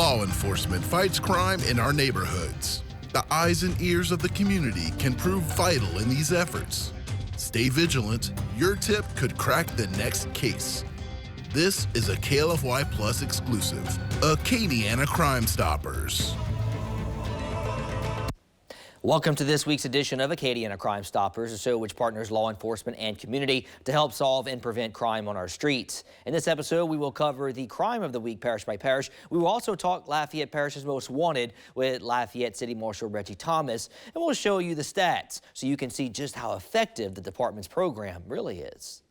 Law enforcement fights crime in our neighborhoods. The eyes and ears of the community can prove vital in these efforts. Stay vigilant. Your tip could crack the next case. This is a KLFY Plus exclusive. Acadiana Crimestoppers. Welcome to this week's edition of Acadiana Crimestoppers, a show which partners law enforcement and community to help solve and prevent crime on our streets. In this episode, we will cover the crime of the week parish by parish. We will also talk Lafayette Parish's Most Wanted with Lafayette City Marshal Reggie Thomas, and we'll show you the stats so you can see just how effective the department's program really is.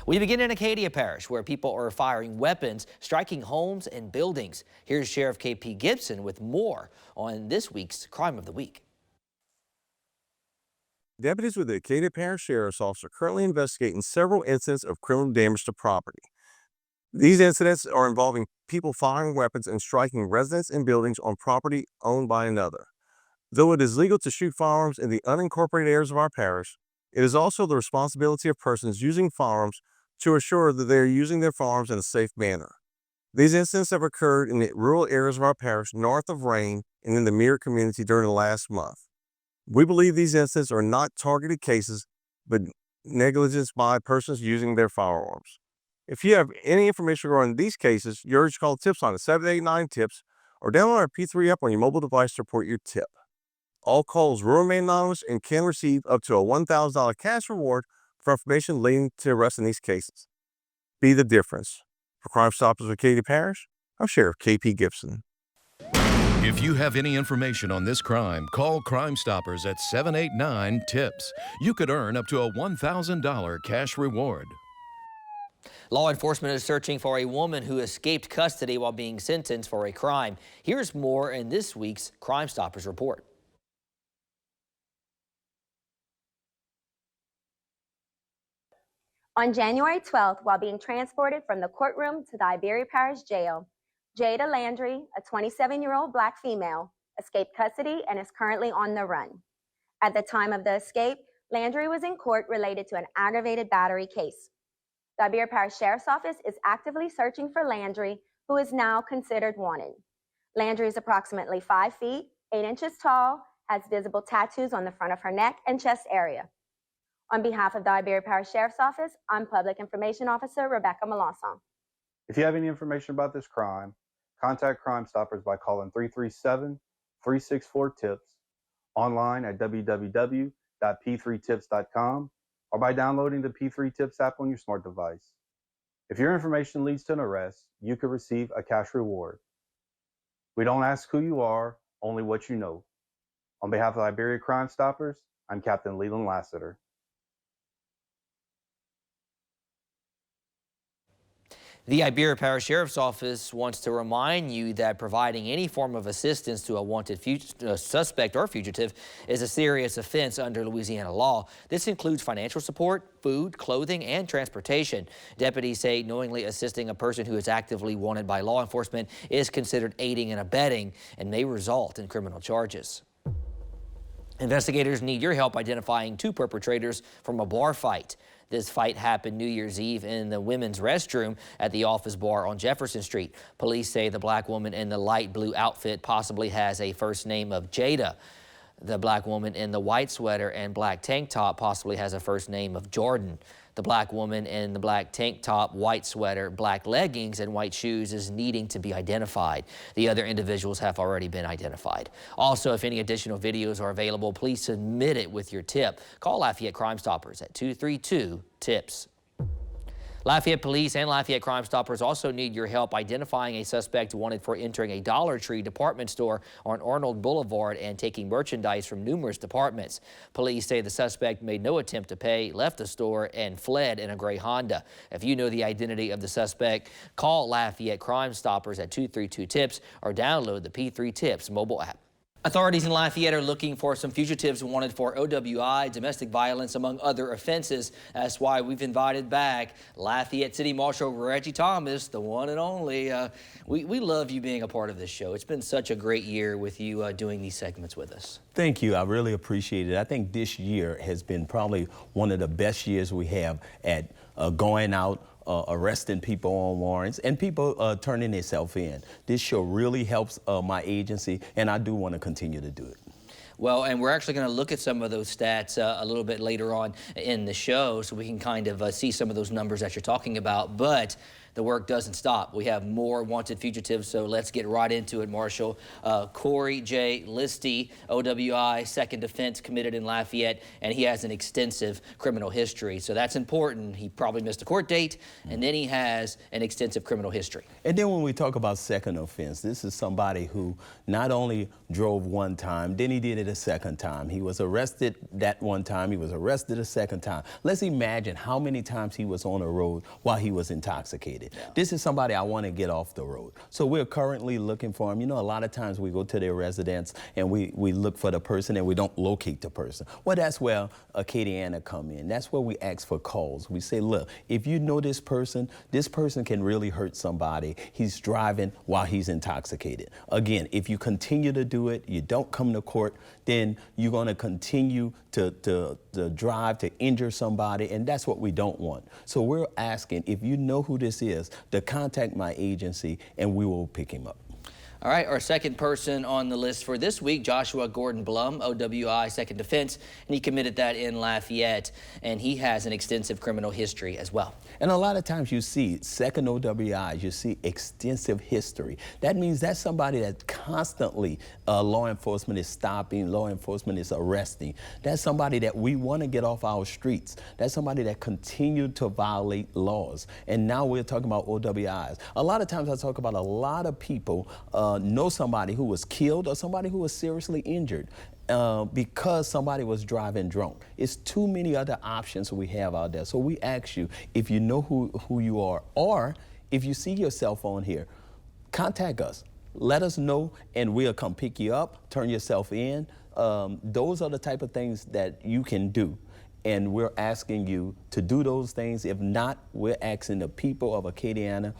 We begin in Acadia Parish, where people are firing weapons, striking homes and buildings. Here's Sheriff K.P. Gibson with more on this week's Crime of the Week. Deputies with the Acadia Parish Sheriff's Office are currently investigating several incidents of criminal damage to property. These incidents are involving people firing weapons and striking residents and buildings on property owned by another. Though it is legal to shoot firearms in the unincorporated areas of our parish, it is also the responsibility of persons using firearms to assure that they are using their firearms in a safe manner. These incidents have occurred in the rural areas of our parish north of Rain and in the Mirror community during the last month. We believe these incidents are not targeted cases, but negligence by persons using their firearms. If you have any information regarding these cases, you're urged to call TIPS on 789-TIPS or download our P3 app on your mobile device to report your tip. All calls will remain anonymous and can receive up to a $1,000 cash reward for information leading to arrest in these cases. Be the difference. For Crimestoppers of Acadia Parish, I'm Sheriff K.P. Gibson. If you have any information on this crime, call Crimestoppers at 789-TIPS. You could earn up to a $1,000 cash reward. Law enforcement is searching for a woman who escaped custody while being sentenced for a crime. Here's more in this week's Crimestoppers report. On January 12th, while being transported from the courtroom to the Iberia Parish Jail, Jada Landry, a 27-year-old Black female, escaped custody and is currently on the run. At the time of the escape, Landry was in court related to an aggravated battery case. The Iberia Parish Sheriff's Office is actively searching for Landry, who is now considered wanted. Landry is approximately 5 feet, 8 inches tall, has visible tattoos on the front of her neck and chest area. On behalf of the Iberia Parish Sheriff's Office, I'm Public Information Officer Rebecca Melanson. If you have any information about this crime, contact Crimestoppers by calling 337-364-TIPS, online at www.p3tips.com, or by downloading the P3 Tips app on your smart device. If your information leads to an arrest, you could receive a cash reward. We don't ask who you are, only what you know. On behalf of Iberia Crimestoppers, I'm Captain Leland Lassiter. The Iberia Parish Sheriff's Office wants to remind you that providing any form of assistance to a wanted suspect or fugitive is a serious offense under Louisiana law. This includes financial support, food, clothing, and transportation. Deputies say knowingly assisting a person who is actively wanted by law enforcement is considered aiding and abetting and may result in criminal charges. Investigators need your help identifying 2 perpetrators from a bar fight. This fight happened New Year's Eve in the women's restroom at the Office Bar on Jefferson Street. Police say the Black woman in the light blue outfit possibly has a first name of Jada. The Black woman in the white sweater and black tank top possibly has a first name of Jordan. The Black woman in the black tank top, white sweater, black leggings, and white shoes is needing to be identified. The other individuals have already been identified. Also, if any additional videos are available, please submit it with your tip. Call Lafayette Crimestoppers at 232-TIPS. Lafayette Police and Lafayette Crimestoppers also need your help identifying a suspect wanted for entering a Dollar Tree department store on Arnold Boulevard and taking merchandise from numerous departments. Police say the suspect made no attempt to pay, left the store, and fled in a gray Honda. If you know the identity of the suspect, call Lafayette Crimestoppers at 232-TIPS or download the P3 Tips mobile app. Authorities in Lafayette are looking for some fugitives wanted for OWI, domestic violence, among other offenses. That's why we've invited back Lafayette City Marshal Reggie Thomas, the one and only. We love you being a part of this show. It's been such a great year with you doing these segments with us. Thank you. I really appreciate it. I think this year has been probably one of the best years we have at going out arresting people on warrants and people turning themselves in. This show really helps my agency, and I do want to continue to do it. Well, and we're actually going to look at some of those stats a little bit later on in the show so we can kind of see some of those numbers that you're talking about. But the work doesn't stop. We have more wanted fugitives, so let's get right into it, Marshall. Corey J. Listy, OWI, second offense committed in Lafayette, and he has an extensive criminal history. So that's important. He probably missed a court date, and then he has an extensive criminal history. And then when we talk about second offense, this is somebody who not only drove one time, then he did it a second time. He was arrested that one time. He was arrested a second time. Let's imagine how many times he was on the road while he was intoxicated. Yeah. This is somebody I want to get off the road. So we're currently looking for him. You know, a lot of times we go to their residence and we look for the person and we don't locate the person. Well, that's where Acadiana come in. That's where we ask for calls. We say, look, if you know this person can really hurt somebody. He's driving while he's intoxicated. Again, if you continue to do it, you don't come to court, then you're going to continue to drive to injure somebody, and that's what we don't want. So we're asking, if you know who this is, to contact my agency and we will pick him up. All right, our second person on the list for this week, Joshua Gordon Blum, OWI, second offense, and he committed that in Lafayette, and he has an extensive criminal history as well. And a lot of times you see second OWIs, you see extensive history. That means that's somebody that constantly law enforcement is stopping, law enforcement is arresting. That's somebody that we want to get off our streets. That's somebody that continued to violate laws. And now we're talking about OWIs. A lot of times I talk about a lot of people know somebody who was killed or somebody who was seriously injured because somebody was driving drunk. It's too many other options we have out there. So we ask you, if you know who you are, or if you see yourself on here, contact us. Let us know and we'll come pick you up, turn yourself in. Those are the type of things that you can do. And we're asking you to do those things. If not, we're asking the people of Acadiana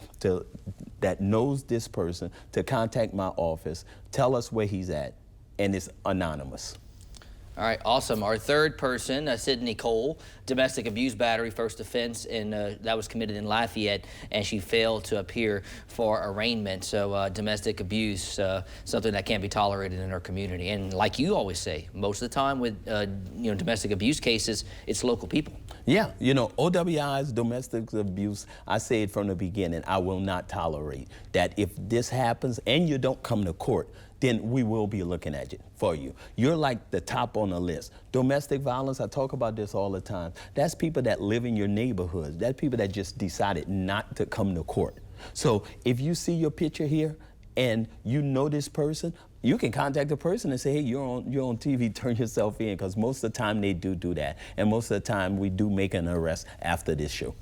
that knows this person to contact my office, tell us where he's at, and it's anonymous. All right, awesome. Our third person, Sydney Cole, domestic abuse battery, first offense, and that was committed in Lafayette, and she failed to appear for arraignment. So domestic abuse, something that can't be tolerated in our community. And like you always say, most of the time with domestic abuse cases, it's local people. Yeah, you know, OWIs, domestic abuse, I say it from the beginning, I will not tolerate that. If this happens and you don't come to court, then we will be looking at it for you. You're like the top on the list. Domestic violence, I talk about this all the time. That's people that live in your neighborhoods. That's people that just decided not to come to court. So if you see your picture here and you know this person, you can contact the person and say, hey, you're on TV, turn yourself in, because most of the time they do that. And most of the time we do make an arrest after this show.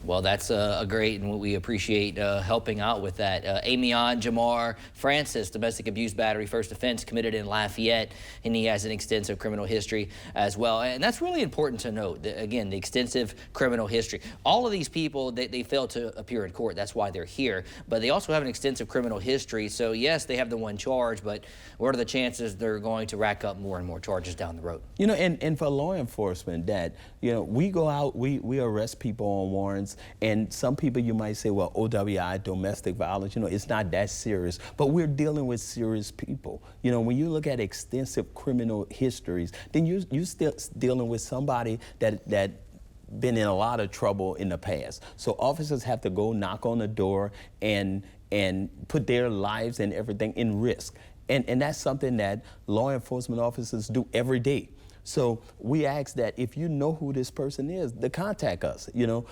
Well, that's a great, and we appreciate helping out with that. Amion Jamar Francis, domestic abuse battery, first offense, committed in Lafayette, and he has an extensive criminal history as well. And that's really important to note, again, the extensive criminal history. All of these people, they fail to appear in court. That's why they're here. But they also have an extensive criminal history. So, yes, they have the one charge, but what are the chances they're going to rack up more and more charges down the road? You know, and for law enforcement, that, you know, we go out, we arrest people on warrants. And some people you might say, well, OWI, domestic violence, you know, it's not that serious. But we're dealing with serious people. You know, when you look at extensive criminal histories, then you're still dealing with somebody that been in a lot of trouble in the past. So officers have to go knock on the door and put their lives and everything in risk. And that's something that law enforcement officers do every day. So we ask that if you know who this person is, to contact us. You know,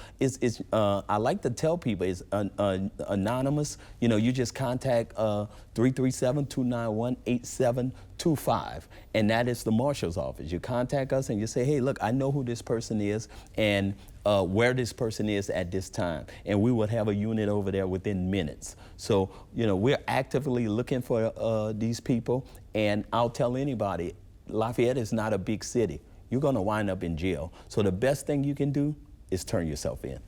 I like to tell people it's anonymous. You know, you just contact 337-291-8725, and that is the marshal's office. You contact us and you say, hey, look, I know who this person is and where this person is at this time, and we would have a unit over there within minutes. So, you know, we're actively looking for these people, and I'll tell anybody, Lafayette is not a big city. You're going to wind up in jail. So the best thing you can do is turn yourself in.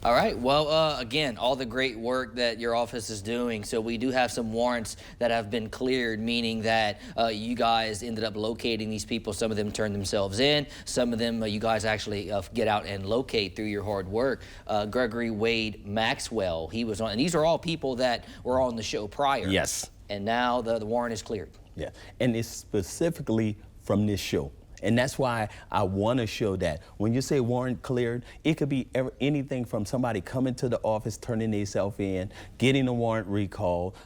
All right. Well, again, all the great work that your office is doing. So we do have some warrants that have been cleared, meaning that you guys ended up locating these people. Some of them turned themselves in. Some of them you guys actually get out and locate through your hard work. Gregory Wade Maxwell, he was on, and these are all people that were on the show prior. Yes. And now the warrant is cleared. Yeah, and it's specifically from this show. And that's why I want to show that when you say warrant cleared, it could be anything from somebody coming to the office, turning themselves in, getting a warrant recalled,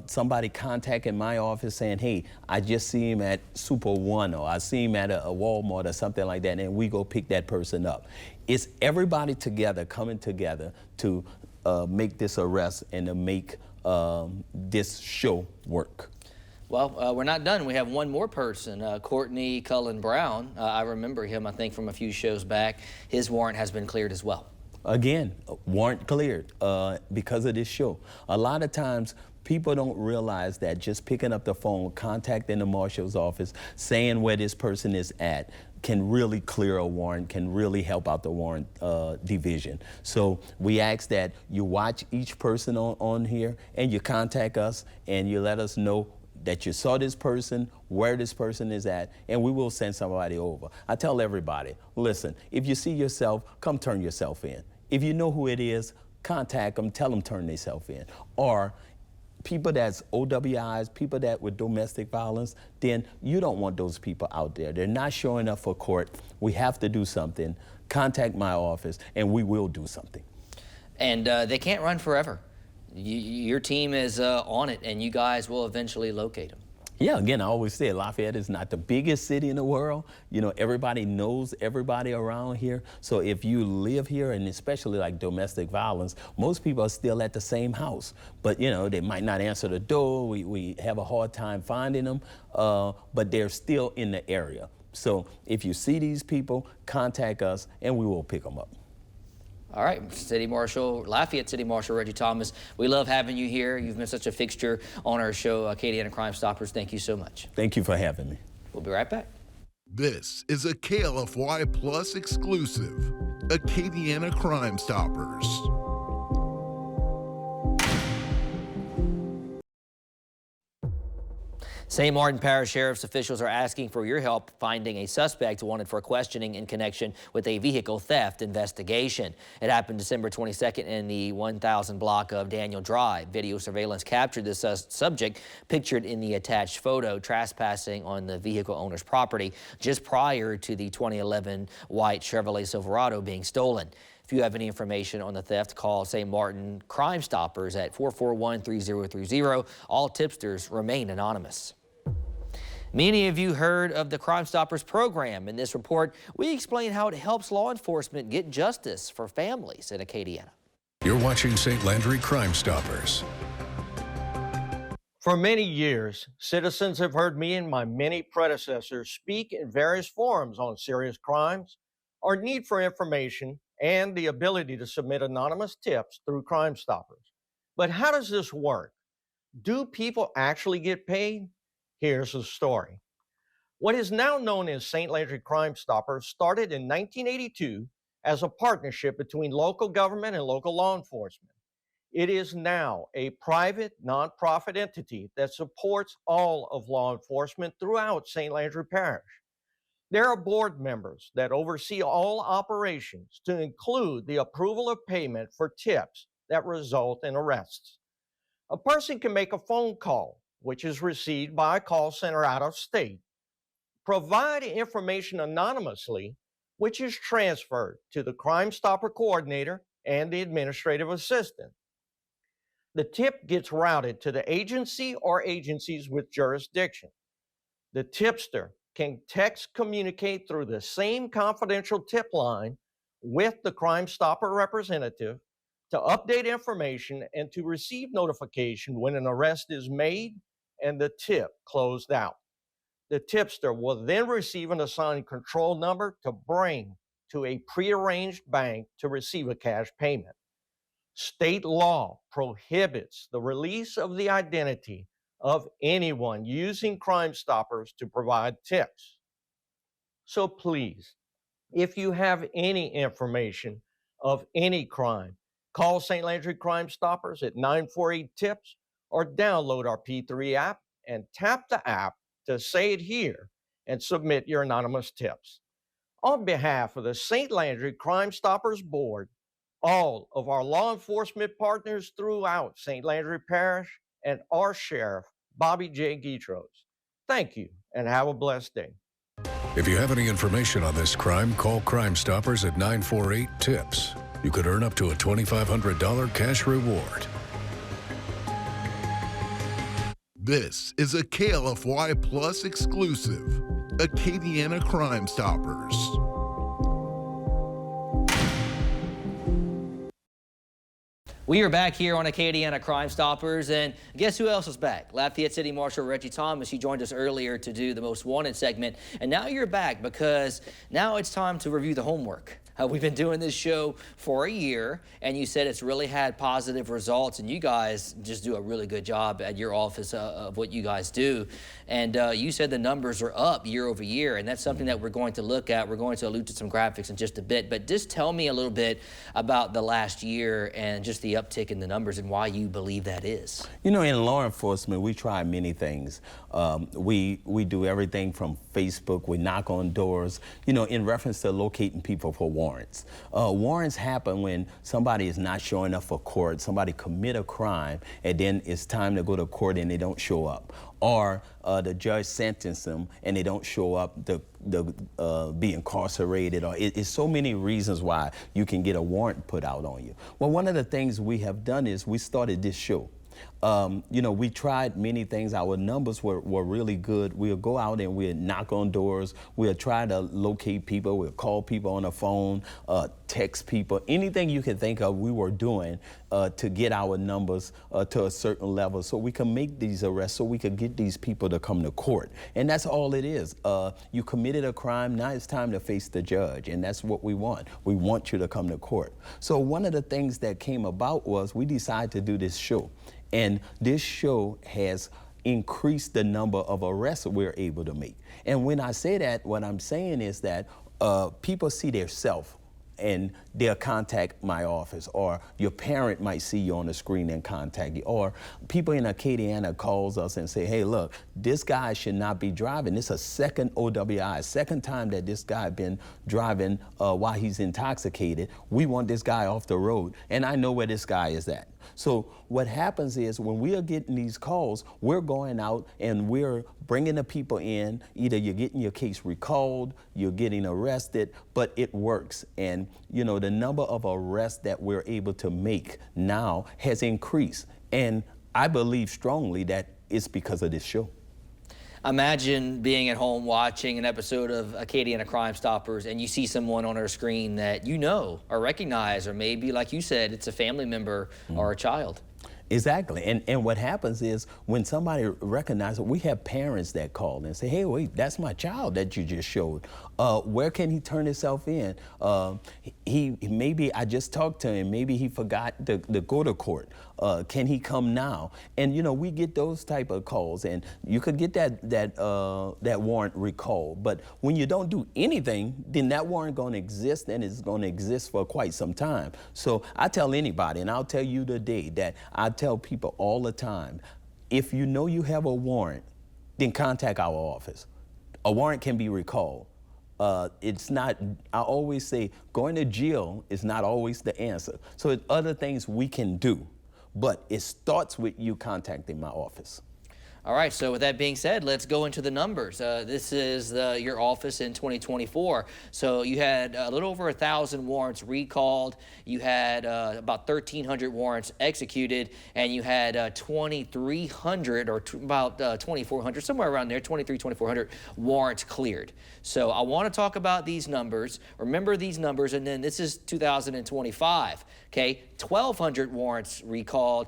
somebody contacting my office saying, hey, I just see him at Super One, or I see him at a Walmart or something like that, and we go pick that person up. It's everybody together, coming together to make this arrest and to make this show work. Well, we're not done. We have one more person, Courtney Cullen Brown. I remember him, I think, from a few shows back. His warrant has been cleared as well. Again, warrant cleared because of this show. A lot of times, people don't realize that just picking up the phone, contacting the marshal's office, saying where this person is at, can really clear a warrant, can really help out the warrant division. So we ask that you watch each person on here, and you contact us, and you let us know that you saw this person, where this person is at, and we will send somebody over. I tell everybody, listen, if you see yourself, come turn yourself in. If you know who it is, contact them, tell them turn themselves in. Or people that's OWIs, people that with domestic violence, then you don't want those people out there. They're not showing up for court. We have to do something. Contact my office, and we will do something. And they can't run forever. Your team is on it, and you guys will eventually locate them. Yeah, again, I always say Lafayette is not the biggest city in the world. You know, everybody knows everybody around here. So if you live here, and especially like domestic violence, most people are still at the same house. But, you know, they might not answer the door. We have a hard time finding them, but they're still in the area. So if you see these people, contact us, and we will pick them up. All right, Lafayette City Marshal Reggie Thomas, we love having you here. You've been such a fixture on our show, Acadiana Crimestoppers. Thank you so much. Thank you for having me. We'll be right back. This is a KLFY Plus exclusive, Acadiana Crimestoppers. St. Martin Parish Sheriff's officials are asking for your help finding a suspect wanted for questioning in connection with a vehicle theft investigation. It happened December 22nd in the 1000 block of Daniel Drive. Video surveillance captured the subject pictured in the attached photo trespassing on the vehicle owner's property just prior to the 2011 white Chevrolet Silverado being stolen. If you have any information on the theft, call St. Martin Crimestoppers at 441-3030. All tipsters remain anonymous. Many of you heard of the Crimestoppers program. In this report, we explain how it helps law enforcement get justice for families in Acadiana. You're watching St. Landry Crimestoppers. For many years, citizens have heard me and my many predecessors speak in various forums on serious crimes, our need for information, and the ability to submit anonymous tips through Crimestoppers. But how does this work? Do people actually get paid? Here's the story. What is now known as St. Landry Crimestoppers started in 1982 as a partnership between local government and local law enforcement. It is now a private, nonprofit entity that supports all of law enforcement throughout St. Landry Parish. There are board members that oversee all operations to include the approval of payment for tips that result in arrests. A person can make a phone call, which is received by a call center out of state, provide information anonymously, which is transferred to the Crimestopper coordinator and the administrative assistant. The tip gets routed to the agency or agencies with jurisdiction. The tipster can text communicate through the same confidential tip line with the Crimestopper representative to update information and to receive notification when an arrest is made and the tip closed out. The tipster will then receive an assigned control number to bring to a prearranged bank to receive a cash payment. State law prohibits the release of the identity of anyone using Crimestoppers to provide tips. So please, if you have any information of any crime. Call St. Landry Crime Stoppers at 948-TIPS or download our P3 app and tap the app to say it here and submit your anonymous tips. On behalf of the St. Landry Crime Stoppers Board, all of our law enforcement partners throughout St. Landry Parish, and our Sheriff, Bobby J. Guitros, thank you and have a blessed day. If you have any information on this crime, call Crime Stoppers at 948-TIPS. You could earn up to a $2,500 cash reward. This is a KLFY Plus exclusive, Acadiana Crimestoppers. We are back here on Acadiana Crimestoppers, and guess who else is back? Lafayette City Marshal Reggie Thomas. You joined us earlier to do the Most Wanted segment, and now you're back because now it's time to review the homework. We've been doing this show for a year, and you said it's really had positive results, and you guys just do a really good job at your office of what you guys do. And you said the numbers are up year over year, and that's something that we're going to look at. We're going to allude to some graphics in just a bit, but just tell me a little bit about the last year and just the uptick in the numbers and why you believe that is. You know, in law enforcement, we try many things. We do everything from Facebook, we knock on doors, you know, in reference to locating people for warrants. Warrants happen when somebody is not showing up for court, somebody commit a crime, and then it's time to go to court and they don't show up. Or the judge sentenced them and they don't show up to be incarcerated. Or it's so many reasons why you can get a warrant put out on you. Well, one of the things we have done is we started this show. You know, we tried many things. Our numbers were really good. We'll go out and we'll knock on doors. We'll try to locate people. We'll call people on the phone, text people. Anything you can think of, we were doing to get our numbers to a certain level so we can make these arrests, so we could get these people to come to court. And that's all it is. You committed a crime, now it's time to face the judge, and that's what we want. We want you to come to court. So one of the things that came about was we decided to do this show. And this show has increased the number of arrests we're able to make. And when I say that, what I'm saying is that people see their self and they'll contact my office, or your parent might see you on the screen and contact you, or people in Acadiana calls us and say, hey, look, this guy should not be driving. This is a second OWI, second time that this guy been driving while he's intoxicated. We want this guy off the road, and I know where this guy is at. So what happens is when we are getting these calls, we're going out and we're bringing the people in. Either you're getting your case recalled, you're getting arrested, but it works. And, you know, the number of arrests that we're able to make now has increased. And I believe strongly that it's because of this show. Imagine being at home watching an episode of Acadiana Crimestoppers and you see someone on our screen that you know or recognize, or maybe, like you said, it's a family member or a child. Exactly. And what happens is when somebody recognizes it, we have parents that call and say, hey, wait, that's my child that you just showed. Where can he turn himself in? Maybe I just talked to him. Maybe he forgot to go to court. Can he come now? And, you know, we get those type of calls, and you could get that warrant recalled. But when you don't do anything, then that warrant going to exist, and it's going to exist for quite some time. So I tell anybody, and I'll tell you today, that I tell people all the time, if you know you have a warrant, then contact our office. A warrant can be recalled. It's not, I always say, going to jail is not always the answer. So it's other things we can do, but it starts with you contacting my office. All right, so with that being said, let's go into the numbers. This is your office in 2024. So you had a little over 1,000 warrants recalled. You had about 1,300 warrants executed, and you had 2,300 or about 2,400, somewhere around there, 2,400 warrants cleared. So I want to talk about these numbers. Remember these numbers, and then this is 2025, okay? 1,200 warrants recalled,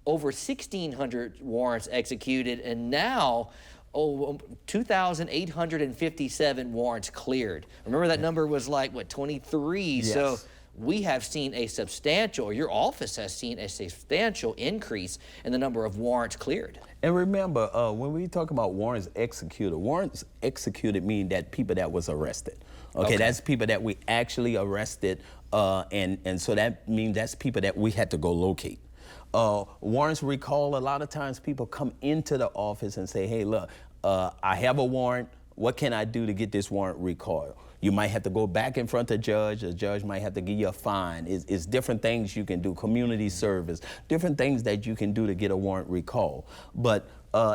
over 1,600 warrants executed, and now 2,857 warrants cleared. Remember that number was like, what, 23? Yes. So we have seen a substantial, or your office has seen a substantial increase in the number of warrants cleared. And remember, when we talk about warrants executed mean that people that was arrested. Okay, that's people that we actually arrested, and so that means that's people that we had to go locate. Warrants recall, a lot of times people come into the office and say, hey, look, I have a warrant. What can I do to get this warrant recalled? You might have to go back in front of the judge might have to give you a fine. It's different things you can do, community service, different things that you can do to get a warrant recalled. But,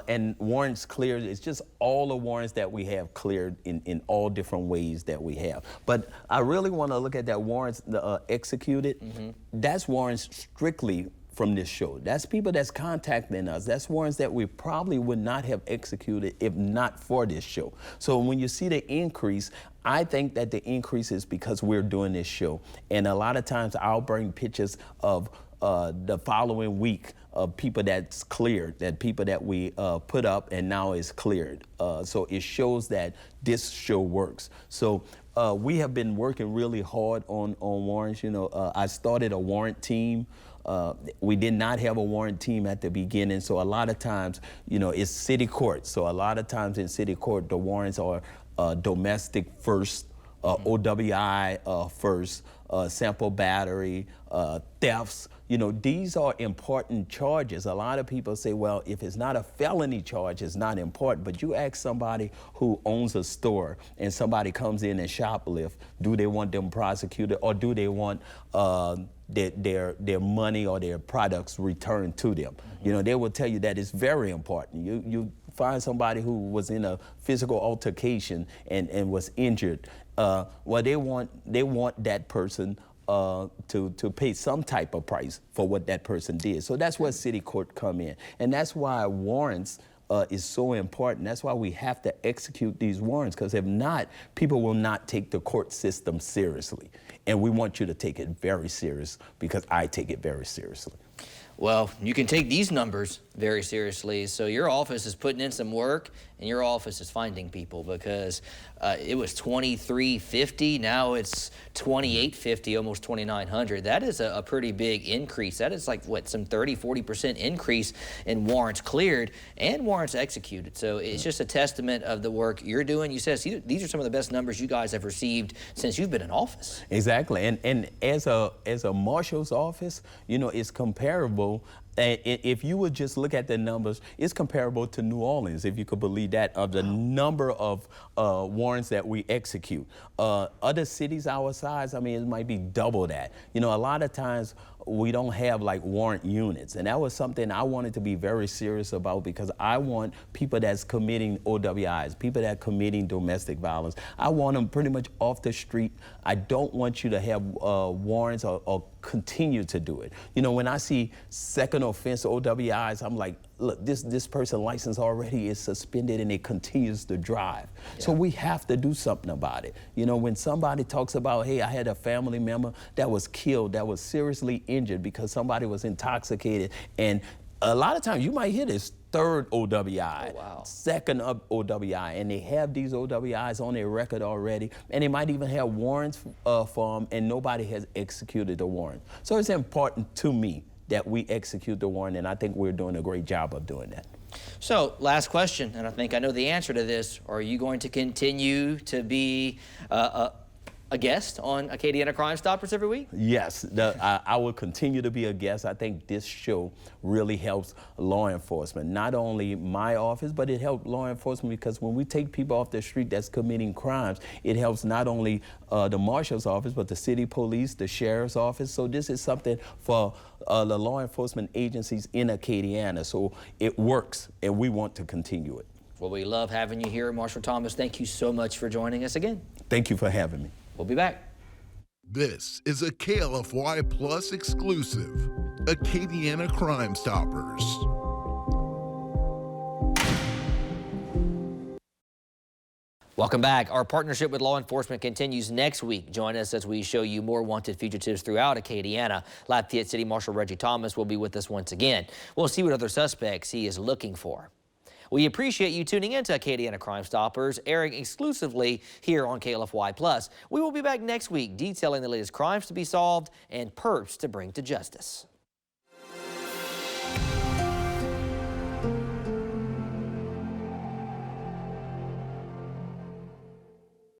and warrants cleared, it's just all the warrants that we have cleared in all different ways that we have. But I really want to look at that warrants executed. That's warrants strictly from this show. That's people that's contacting us. That's warrants that we probably would not have executed if not for this show. So when you see the increase, I think that the increase is because we're doing this show. And a lot of times I'll bring pictures of the following week of people that's cleared, that people that we put up and now is cleared. So it shows that this show works. So we have been working really hard on warrants. You know, I started a warrant team. We did not have a warrant team at the beginning, so a lot of times, you know, it's city court. So a lot of times in city court, the warrants are domestic first, OWI first, sample battery, thefts. You know, these are important charges. A lot of people say, well, if it's not a felony charge, it's not important. But you ask somebody who owns a store and somebody comes in and shoplift, do they want them prosecuted, or do they want their money or their products returned to them? You know, they will tell you that it's very important. You find somebody who was in a physical altercation and was injured. Well, they want that person to pay some type of price for what that person did. So that's where city court come in. And that's why warrants is so important. That's why we have to execute these warrants, because if not, people will not take the court system seriously. And we want you to take it very serious, because I take it very seriously. Well, you can take these numbers very seriously. So your office is putting in some work, and your office is finding people, because it was 2,350. Now it's 2,850, almost 2,900. That is a pretty big increase. That is like, what, some 30–40% increase in warrants cleared and warrants executed. So it's just a testament of the work you're doing. You said these are some of the best numbers you guys have received since you've been in office. Exactly. And as a marshal's office, you know, it's comparable. If you would just look at the numbers, it's comparable to New Orleans, if you could believe that, of the number of warrants that we execute. Other cities our size, I mean, it might be double that. You know, a lot of times we don't have like warrant units, and that was something I wanted to be very serious about, because I want people that's committing OWIs, people that are committing domestic violence, I want them pretty much off the street. I don't want you to have warrants or continue to do it. You know, when I see second offense OWIs, I'm like, look, this person's license already is suspended and it continues to drive. Yeah. So we have to do something about it. You know, when somebody talks about, hey, I had a family member that was killed, that was seriously injured because somebody was intoxicated, and a lot of times you might hear this third OWI, second OWI, and they have these OWIs on their record already, and they might even have warrants for them, and nobody has executed the warrant. So it's important to me that we execute the warrant, and I think we're doing a great job of doing that. So, last question, and I think I know the answer to this. Are you going to continue to be a guest on Acadiana Crimestoppers every week? Yes, I will continue to be a guest. I think this show really helps law enforcement, not only my office, but it helps law enforcement, because when we take people off the street that's committing crimes, it helps not only the marshal's office, but the city police, the sheriff's office. So this is something for the law enforcement agencies in Acadiana. So it works, and we want to continue it. Well, we love having you here, Marshal Thomas. Thank you so much for joining us again. Thank you for having me. We'll be back. This is a KLFY Plus exclusive, Acadiana Crimestoppers. Welcome back. Our partnership with law enforcement continues next week. Join us as we show you more wanted fugitives throughout Acadiana. Lafayette City Marshal Reggie Thomas will be with us once again. We'll see what other suspects he is looking for. We appreciate you tuning in to Acadiana Crimestoppers, airing exclusively here on KLFY+. We will be back next week detailing the latest crimes to be solved and perps to bring to justice.